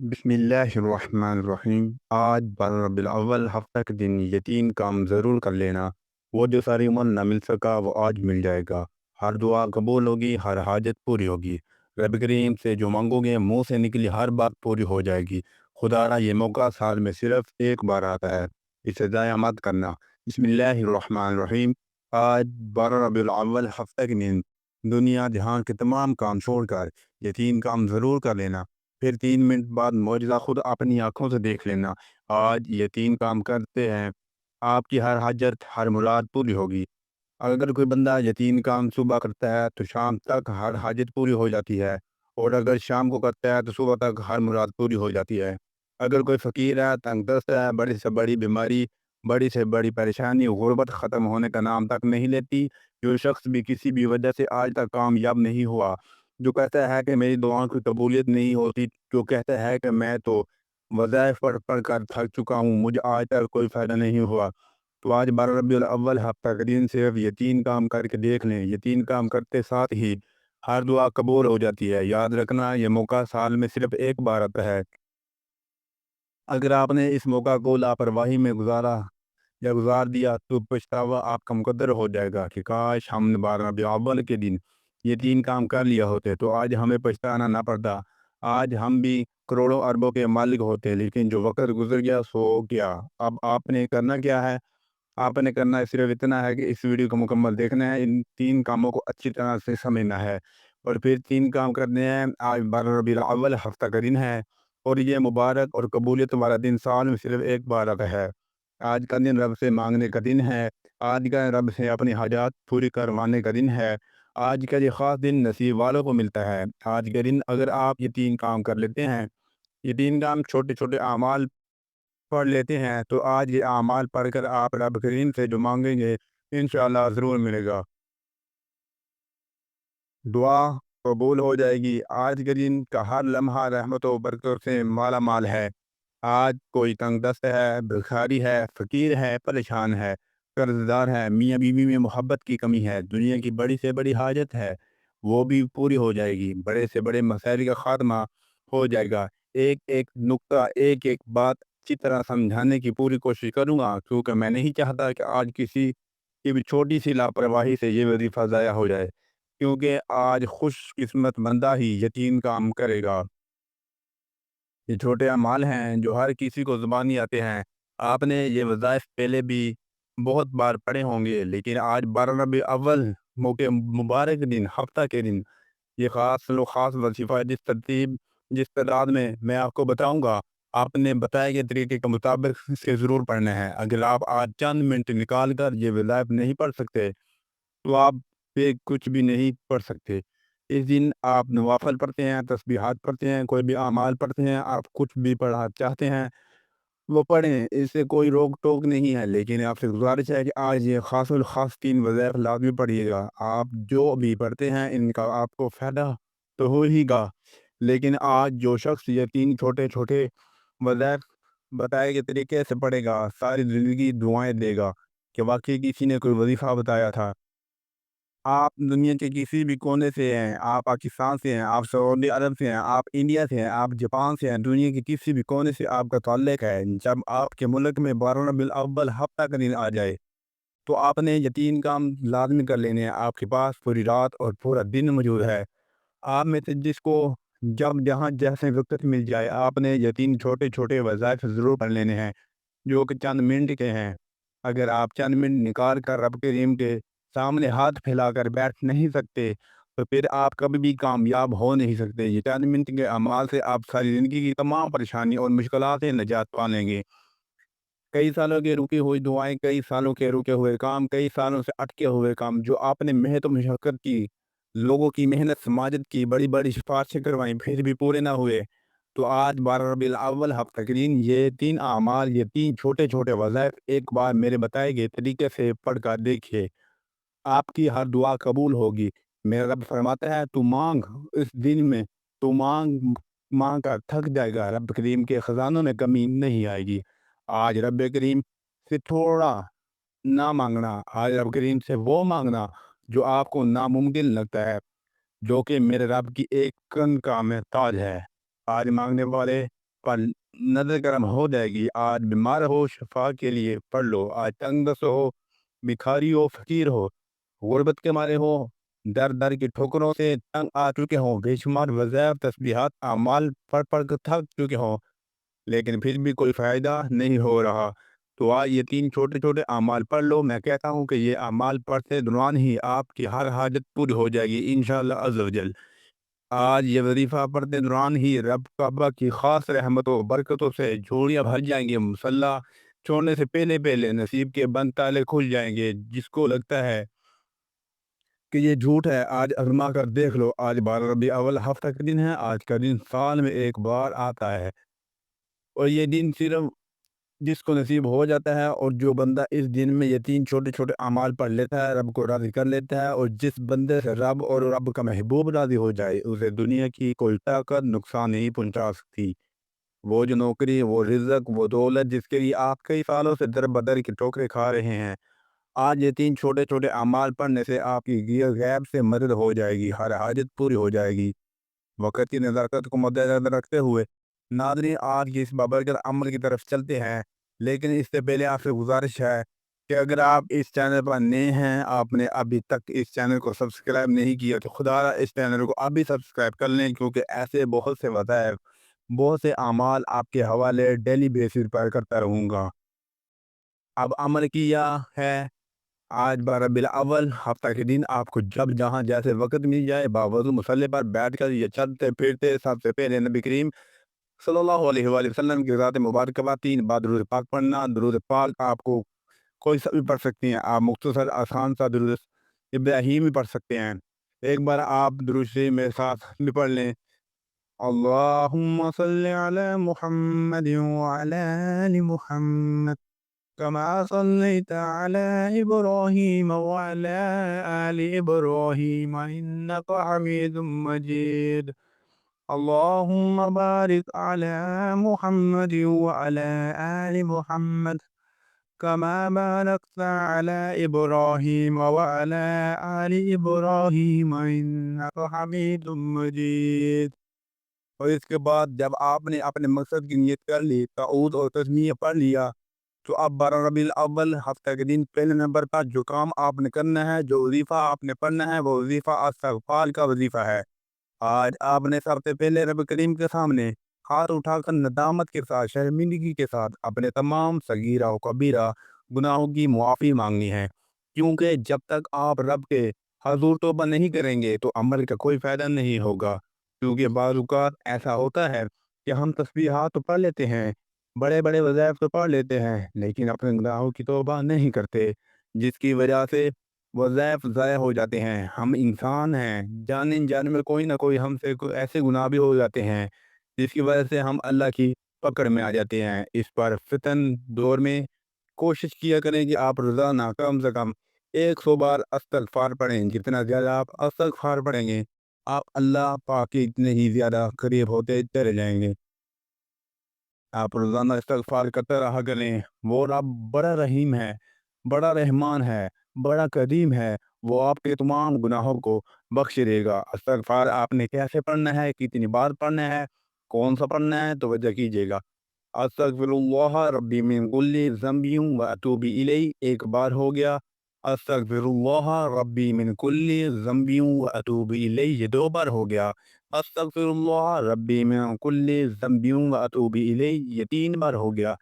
بسم اللہ الرحمن الرحیم۔ آج 12 ربیع الاول ہفتہ کے دن یہ تین کام ضرور کر لینا۔ وہ جو ساری عمر نہ مل سکا وہ آج مل جائے گا۔ ہر دعا قبول ہوگی، ہر حاجت پوری ہوگی۔ رب کریم سے جو مانگو گے منہ سے نکلی ہر بات پوری ہو جائے گی۔ خدا را یہ موقع سال میں صرف ایک بار آتا ہے، اسے ضائع مت کرنا۔ بسم اللہ الرحمن الرحیم۔ آج 12 ربیع الاول ہفتہ کے دن دنیا جہاں کے تمام کام چھوڑ کر یہ تین کام ضرور کر لینا، پھر 3 منٹ بعد معجزہ خود اپنی آنکھوں سے دیکھ لینا۔ آج یہ تین کام کرتے ہیں، آپ کی ہر حاجت ہر مراد پوری ہوگی۔ اگر کوئی بندہ یہ تین کام صبح کرتا ہے تو شام تک ہر حاجت پوری ہو جاتی ہے، اور اگر شام کو کرتا ہے تو صبح تک ہر مراد پوری ہو جاتی ہے۔ اگر کوئی فقیر ہے، تنگ دست ہے، بڑی سے بڑی بیماری، بڑی سے بڑی پریشانی، غربت ختم ہونے کا نام تک نہیں لیتی۔ جو شخص بھی کسی بھی وجہ سے آج تک کامیاب نہیں ہوا، جو کہتا ہے کہ میری دعاؤں کی قبولیت نہیں ہوتی، جو کہتا ہے کہ میں تو وظائف پڑھ پڑھ کر تھک چکا ہوں، مجھے آج تک کوئی فائدہ نہیں ہوا، تو آج 12 ربیع الاول ہفتہ کے دن صرف یہ تین کام کر کے دیکھ لیں۔ یہ تین کام کرتے ساتھ ہی ہر دعا قبول ہو جاتی ہے۔ یاد رکھنا، یہ موقع سال میں صرف ایک بار آتا ہے۔ اگر آپ نے اس موقع کو لاپرواہی میں گزار دیا تو پچھتاوا آپ کا مقدر ہو جائے گا کہ کاش ہم نے 12 ربیع الاول کے دن یہ تین کام کر لیا ہوتے تو آج ہمیں پچھتانا نہ پڑتا۔ آج ہم بھی کروڑوں اربوں کے مالک ہوتے، لیکن جو وقت گزر گیا سو ہو گیا۔ اب آپ نے کرنا کیا ہے؟ آپ نے کرنا ہے صرف اتنا ہے کہ اس ویڈیو کو مکمل دیکھنا ہے، ان تین کاموں کو اچھی طرح سے سمجھنا ہے، اور پھر تین کام کرنے ہیں۔ آج 12 ربیع الاول ہفتہ کا دن ہے، اور یہ مبارک اور قبولیت والا دن سال میں صرف ایک بار آتا ہے۔ آج کا دن رب سے مانگنے کا دن ہے۔ آج کا رب سے اپنی حاجات پوری کروانے کا دن ہے۔ آج کا یہ خاص دن نصیب والوں کو ملتا ہے۔ آج کے دن اگر آپ یہ تین کام کر لیتے ہیں، یہ تین کام چھوٹے چھوٹے اعمال پڑھ لیتے ہیں، تو آج یہ اعمال پڑھ کر آپ رب کریم سے جو مانگیں گے انشاءاللہ ضرور ملے گا۔ دعا قبول ہو جائے گی۔ آج کے دن کا ہر لمحہ رحمت و برکت سے مالا مال ہے۔ آج کوئی تنگ دست ہے، بھکاری ہے، فقیر ہے، پریشان ہے، قرض دار ہے، میاں بیوی میں محبت کی کمی ہے، دنیا کی بڑی سے بڑی حاجت ہے، وہ بھی پوری ہو جائے گی۔ بڑے سے بڑے مسائل کا خاتمہ ہو جائے گا۔ ایک ایک نقطہ، ایک ایک بات اچھی طرح سمجھانے کی پوری کوشش کروں گا، کیونکہ میں نہیں چاہتا کہ آج کسی کی بھی چھوٹی سی لاپرواہی سے یہ وظیفہ ضائع ہو جائے، کیونکہ آج خوش قسمت بندہ ہی یتیم کام کرے گا۔ یہ چھوٹے اعمال ہیں جو ہر کسی کو زبانی آتے ہیں۔ آپ نے یہ وظائف پہلے بھی بہت بار پڑھے ہوں گے، لیکن آج 12 ربیع الاول موقع مبارک دن، ہفتہ کے دن، یہ خاص وظیفہ ہے۔ جس تعداد میں آپ کو بتاؤں گا، آپ نے بتائے گئے طریقے کے مطابق اسے ضرور پڑھنا ہے۔ اگر آپ آج چند منٹ نکال کر یہ وظائف نہیں پڑھ سکتے تو آپ پہ کچھ بھی نہیں پڑھ سکتے۔ اس دن آپ نوافل پڑھتے ہیں، تسبیحات پڑھتے ہیں، کوئی بھی اعمال پڑھتے ہیں، آپ کچھ بھی پڑھا چاہتے ہیں وہ پڑھیں، اس سے کوئی روک ٹوک نہیں ہے، لیکن آپ سے گزارش ہے کہ آج یہ خاص الخاص تین وظائف لازمی پڑھیے گا۔ آپ جو بھی پڑھتے ہیں ان کا آپ کو فائدہ تو ہو ہی گا، لیکن آج جو شخص یہ تین چھوٹے چھوٹے وظائف بتائے گئے طریقے سے پڑھے گا، ساری زندگی دعائیں دے گا کہ واقعی کسی نے کوئی وظیفہ بتایا تھا۔ آپ دنیا کے کسی بھی کونے سے ہیں، آپ پاکستان سے ہیں، آپ سعودی عرب سے ہیں، آپ انڈیا سے ہیں، آپ جاپان سے ہیں، دنیا کے کسی بھی کونے سے آپ کا تعلق ہے، جب آپ کے ملک میں 12 ربیع الاول ہفتہ کا دن آ جائے تو آپ نے یہ تین کام لازمی کر لینے ہیں۔ آپ کے پاس پوری رات اور پورا دن موجود ہے۔ آپ میں سے جس کو جب جہاں جیسے وقت مل جائے، آپ نے یہ تین چھوٹے چھوٹے وظائف ضرور پڑھ لینے ہیں، جو کہ چند منٹ کے ہیں۔ اگر آپ چند منٹ نکال کر رب کریم کے سامنے ہاتھ پھیلا کر بیٹھ نہیں سکتے تو پھر آپ کبھی بھی کامیاب ہو نہیں سکتے۔ یہ چند منٹ کے اعمال سے آپ ساری زندگی کی تمام پریشانی اور مشکلات سے نجات پا لیں گے۔ کئی سالوں کے رکی ہوئی دعائیں، کئی سالوں کے رکے ہوئے کام، کئی سالوں سے اٹکے ہوئے کام جو آپ نے محنت و مشقت کی، لوگوں کی محنت سماجت کی، بڑی بڑی سفارشیں کروائیں، پھر بھی پورے نہ ہوئے، تو آج 12 ربیع الاول ہفتہ کے دن یہ تین اعمال، یہ تین چھوٹے چھوٹے وظائف ایک بار میرے بتائے گئے طریقے سے پڑھ کر دیکھیے، آپ کی ہر دعا قبول ہوگی۔ میرا رب فرماتا ہے تو مانگ، اس دن میں تو مانگ مانگ کر تھک جائے گا، رب کریم کے خزانوں میں کمی نہیں آئے گی۔ آج رب کریم سے تھوڑا نہ مانگنا، آج رب کریم سے وہ مانگنا جو آپ کو ناممکن لگتا ہے، جو کہ میرے رب کی ایک کن کا محتاج ہے۔ آج مانگنے والے پر نظر کرم ہو جائے گی۔ آج بیمار ہو شفا کے لیے پڑھ لو، آج تنگ دست ہو، بھکاری ہو، فقیر ہو، غربت کے مارے ہو، در در کی ٹھوکروں سے تنگ آ چکے ہوں، بے شمار وظائف تسبیحات اعمال پڑھ پڑھ کر تھک چکے ہوں، لیکن پھر بھی کوئی فائدہ نہیں ہو رہا، تو آج یہ 3 چھوٹے چھوٹے اعمال پڑھ لو۔ میں کہتا ہوں کہ یہ اعمال پڑھتے دوران ہی آپ کی ہر حاجت پوری ہو جائے گی انشاءاللہ عز و جل۔ آج یہ وظیفہ پڑھتے دوران ہی رب کعبہ کی خاص رحمتوں و برکتوں سے جھولیاں بھر جائیں گے، مصلی چھوڑنے سے پہلے پہلے نصیب کے بند تالے کھل جائیں گے۔ جس کو لگتا ہے کہ یہ جھوٹ ہے، آج آزما کر دیکھ لو۔ آج 12 ربیع اول ہفتہ کا دن ہے، آج کا دن سال میں ایک بار آتا ہے، اور یہ دن صرف جس کو نصیب ہو جاتا ہے، اور جو بندہ اس دن میں یہ 3 چھوٹے چھوٹے اعمال پڑھ لیتا ہے، رب کو راضی کر لیتا ہے، اور جس بندے سے رب اور رب کا محبوب راضی ہو جائے، اسے دنیا کی کوئی طاقت نقصان نہیں پہنچا سکتی۔ وہ جو نوکری، وہ رزق، وہ دولت جس کے لیے آپ کئی سالوں سے در بدر کی ٹھوکریں کھا رہے ہیں، آج یہ 3 چھوٹے چھوٹے اعمال پڑھنے سے آپ کی غیب سے مدد ہو جائے گی، ہر حاجت پوری ہو جائے گی۔ وقت کی نزاکت کو مد نظر رکھتے ہوئے ناظرین، آج کی اس بابرکت عمل کی طرف چلتے ہیں، لیکن اس سے پہلے آپ سے گزارش ہے کہ اگر آپ اس چینل پر نئے ہیں، آپ نے ابھی تک اس چینل کو سبسکرائب نہیں کیا، تو خدا را اس چینل کو ابھی سبسکرائب کر لیں، کیونکہ ایسے بہت سے وظائف، بہت سے اعمال آپ کے حوالے ڈیلی بیسس پر کرتا رہوں گا۔ اب عمل کیا ہے، آج 12 ربیع الاول ہفتہ کے دن آپ کو جب جہاں جیسے وقت مل جائے، باوضو مصلی پر بیٹھ کر یہ چلتے پھرتے سب سے پہلے نبی کریم صلی اللہ علیہ وآلہ وسلم کی ذات مبارکہ پر 3 بار درود پاک پڑھنا۔ درود پاک آپ کو کوئی سا بھی پڑھ سکتے ہیں، آپ مختصر آسان سا درود ابراہیم بھی پڑھ سکتے ہیں۔ ایک بار آپ درود شریف میرے ساتھ بھی پڑھ لیں، اللہم صلی علی محمد وعلی آل محمد كما صليت على إبراهيم وعلى آل إبراهيم إنك حميد مجيد اللهم بارك على محمد وعلى آل محمد كما باركت على إبراهيم وعلى آل إبراهيم إنك حميد مجيد۔ اور اس کے بعد جب آپ نے اپنے مقصد کی نیت کر لی، تعوذ اور تسمیہ پڑھ لیا، تو اب 12 ربیع الاول ہفتہ کے دن پہلے نمبر پر جو کام آپ نے کرنا ہے، جو وظیفہ آپ نے پڑھنا ہے، وہ وظیفہ استغفار کا وظیفہ ہے۔ آج آپ نے سب سے پہلے رب کریم کے سامنے ہاتھ اٹھا کر ندامت کے ساتھ، شرمندگی کے ساتھ اپنے تمام صغیرہ و کبیرہ گناہوں کی معافی مانگنی ہے، کیونکہ جب تک آپ رب کے حضور توبہ نہیں کریں گے تو عمل کا کوئی فائدہ نہیں ہوگا۔ کیونکہ بعض اوقات ایسا ہوتا ہے کہ ہم تسبیحات تو پڑھ لیتے ہیں، بڑے بڑے وظائف تو پڑھ لیتے ہیں، لیکن اپنے گناہوں کی توبہ نہیں کرتے، جس کی وجہ سے وظائف ضائع ہو جاتے ہیں۔ ہم انسان ہیں، جان میں کوئی نہ کوئی ہم سے کوئی ایسے گناہ بھی ہو جاتے ہیں جس کی وجہ سے ہم اللہ کی پکڑ میں آ جاتے ہیں۔ اس پر فتن دور میں کوشش کیا کریں کہ آپ روزانہ کم سے کم 100 بار استغفار پڑھیں۔ جتنا زیادہ آپ استغفار پڑھیں گے، آپ اللہ پاک کے اتنے ہی زیادہ قریب ہوتے چلے جائیں گے۔ آپ روزانہ استغفار کرتے رہا کریں، وہ رب بڑا رحیم ہے، بڑا رحمان ہے، بڑا کریم ہے، وہ آپ کے تمام گناہوں کو بخش دے گا۔ استغفار آپ نے کیسے پڑھنا ہے، کتنی بار پڑھنا ہے، کون سا پڑھنا ہے، توجہ کیجیے گا۔ استغفر اللہ ربی من کل ذنب و اتوب الیہ ایک بار ہو گیا، استغفر اللہ ربی من کل ذنب و اتوب الیہ یہ 2 بار ہو گیا، استغفر اللہ ربی من کل ذنب و اتوب الیہ یہ 3 بار ہو گیا۔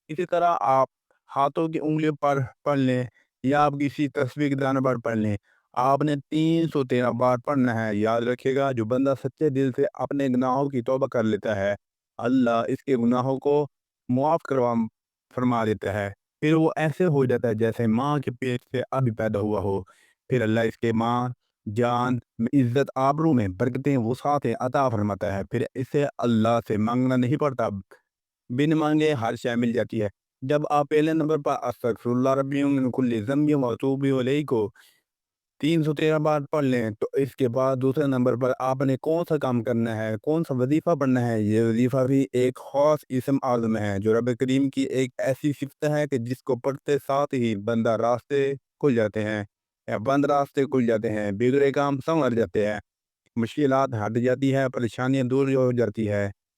اسی طرح آپ ہاتھوں کی انگلیوں پر پڑھ لیں، یا آپ کسی تصویر کے دانے پر پڑھ لیں، آپ نے 313 بار پڑھنا ہے۔ یاد رکھیے گا، جو بندہ سچے دل سے اپنے گناہوں کی توبہ کر لیتا ہے، اللہ اس کے گناہوں کو معاف فرما دیتا ہے، پھر وہ ایسے ہو جاتا ہے جیسے ماں کے پیٹ سے ابھی پیدا ہوا ہو۔ پھر اللہ اس کے ماں جان، عزت، آبرو میں برکتیں، وسعتیں عطا فرماتا ہے، پھر اسے اللہ سے مانگنا نہیں پڑتا، بن مانگے ہر شے مل جاتی ہے۔ جب آپ پہلے نمبر پر استغفر اللہ ربی من کل ذنب و اتوب الیہ کو 313 بار پڑھ لیں، تو اس کے بعد دوسرے نمبر پر آپ نے کون سا کام کرنا ہے، کون سا وظیفہ پڑھنا ہے۔ یہ وظیفہ بھی ایک خاص اسم اعظم ہے، جو رب کریم کی ایک ایسی صفت ہے کہ جس کو پڑھتے ساتھ ہی بندہ راستے کھل جاتے ہیں، یا بند راستے کھل جاتے ہیں، بگڑے کام سنور جاتے ہیں، مشکلات ہٹ جاتی ہے، پریشانیاں دور ہو جاتی ہے۔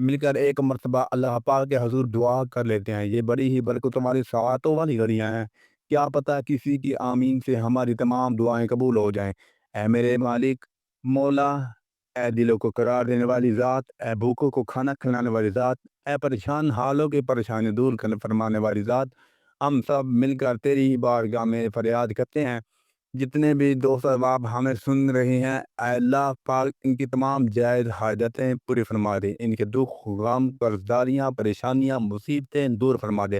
مل کر ایک مرتبہ اللہ پاک کے حضور دعا کر لیتے ہیں، یہ بڑی ہی برکتوں والی سعادتوں والی گھڑیاں ہیں۔ کیا پتہ کسی کی آمین سے ہماری تمام دعائیں قبول ہو جائیں۔ اے میرے مالک، مولا، اے دلوں کو قرار دینے والی ذات، اے بھوکوں کو کھانا کھلانے والی ذات، اے پریشان حالوں کی پریشانی دور فرمانے والی ذات، ہم سب مل کر تیری بارگاہ میں فریاد کرتے ہیں۔ جتنے بھی دوست احباب ہمیں سن رہے ہیں، اے اللہ پاک ان کی تمام جائز حاجتیں پوری فرما دے، ان کے دکھ، غم، قرضداریاں، پریشانیاں، مصیبتیں دور فرما دے۔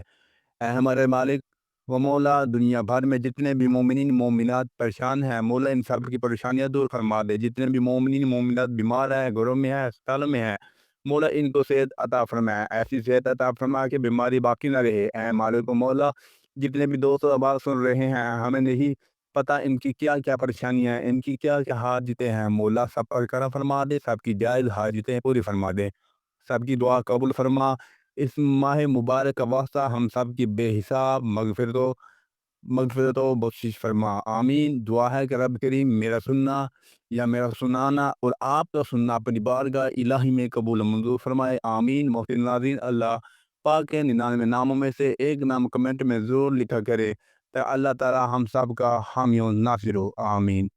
اے ہمارے مالک و مولا، دنیا بھر میں جتنے بھی مومنین مومنات پریشان ہیں، مولا ان سب کی پریشانیاں دور فرما دے۔ جتنے بھی مومنین مومنات بیمار ہیں، گھروں میں ہیں، اسپتالوں میں ہیں، مولا ان کو صحت عطا فرمائے، ایسی صحت عطا فرمائے کہ بیماری باقی نہ رہے۔ اے مالک و مولا، جتنے بھی دوست و احباب سن رہے ہیں، ہمیں نہیں پتہ ان کی کیا کیا پریشانیاں ہیں، ان کی کیا کیا حاجتیں ہیں، مولا سب پر کرم فرما دے، سب کی جائز حاجتیں پوری فرما دے، سب کی دعا قبول فرما۔ اس ماہ مبارک کا واسطہ ہم سب کی بے حساب مغفرت و بخشش فرما، آمین۔ دعا ہے کہ رب کریم میرا سننا یا میرا سنانا اور آپ کا سننا اپنی بارگاہ الہی میں قبول و منظور فرمائے، آمین۔ محسن ناظرین، اللہ پاک کے 99 ناموں میں سے ایک نام کمنٹ میں ضرور لکھا کرے، تو اللہ تعالی ہم سب کا حامی و ناصر ہو، آمین۔